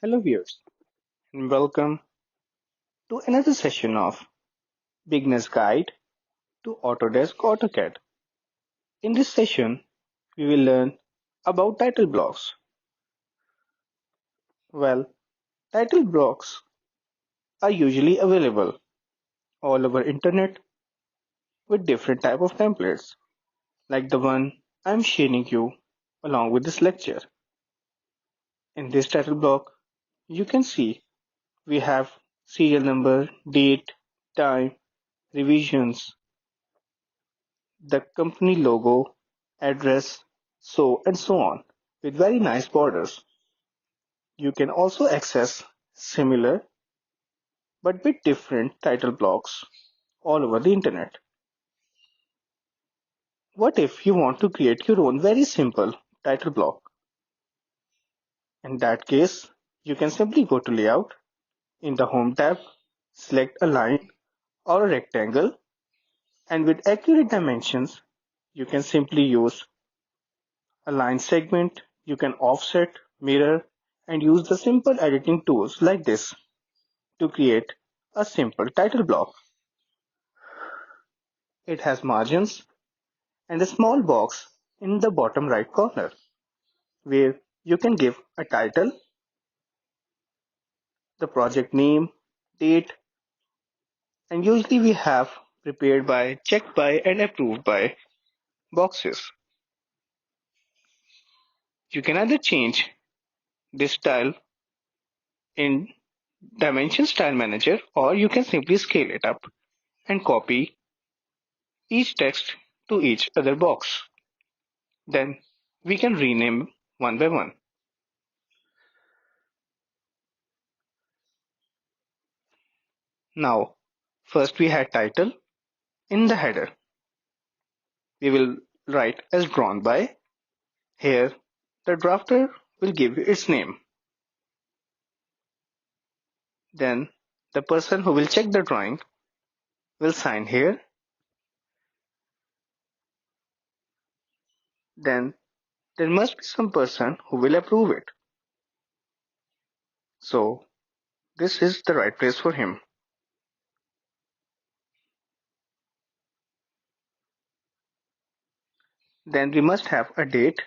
Hello viewers and welcome to another session of Beginner's Guide to Autodesk AutoCAD. In this session, we will learn about title blocks. Well, title blocks are usually available all over internet with different type of templates like the one I'm sharing you along with this lecture. In this title block, you can see we have serial number, date, time, revisions, the company logo, address, so and so on, with very nice borders. You can also access similar but bit different title blocks all over the internet. What if you want to create your own very simple title block? In that case, you can simply go to Layout. In the Home tab, select a line or a rectangle, and with accurate dimensions, you can simply use a line segment. You can offset, mirror, and use the simple editing tools like this to create a simple title block. It has margins and a small box in the bottom right corner where you can give a title, the project name, date, and usually we have prepared by, checked by, and approved by boxes. You can either change this style in Dimension Style Manager, or you can simply scale it up and copy each text to each other box. Then we can rename one by one. Now, first we had title. In the header, we will write as drawn by. Here, the drafter will give its name. Then, the person who will check the drawing will sign here. Then, there must be some person who will approve it. So, this is the right place for him. Then we must have a date,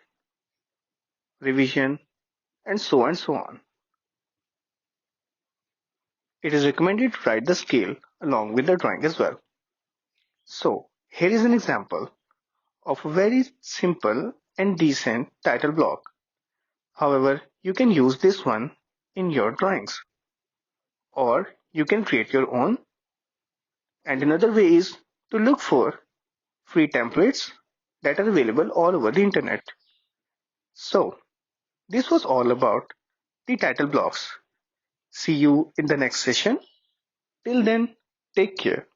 revision, and so on. It is recommended to write the scale along with the drawing as well. So, here is an example of a very simple and decent title block. However, you can use this one in your drawings, or you can create your own. And another way is to look for free templates that are available all over the internet. So, this was all about the title blocks. See you in the next session. Till then, take care.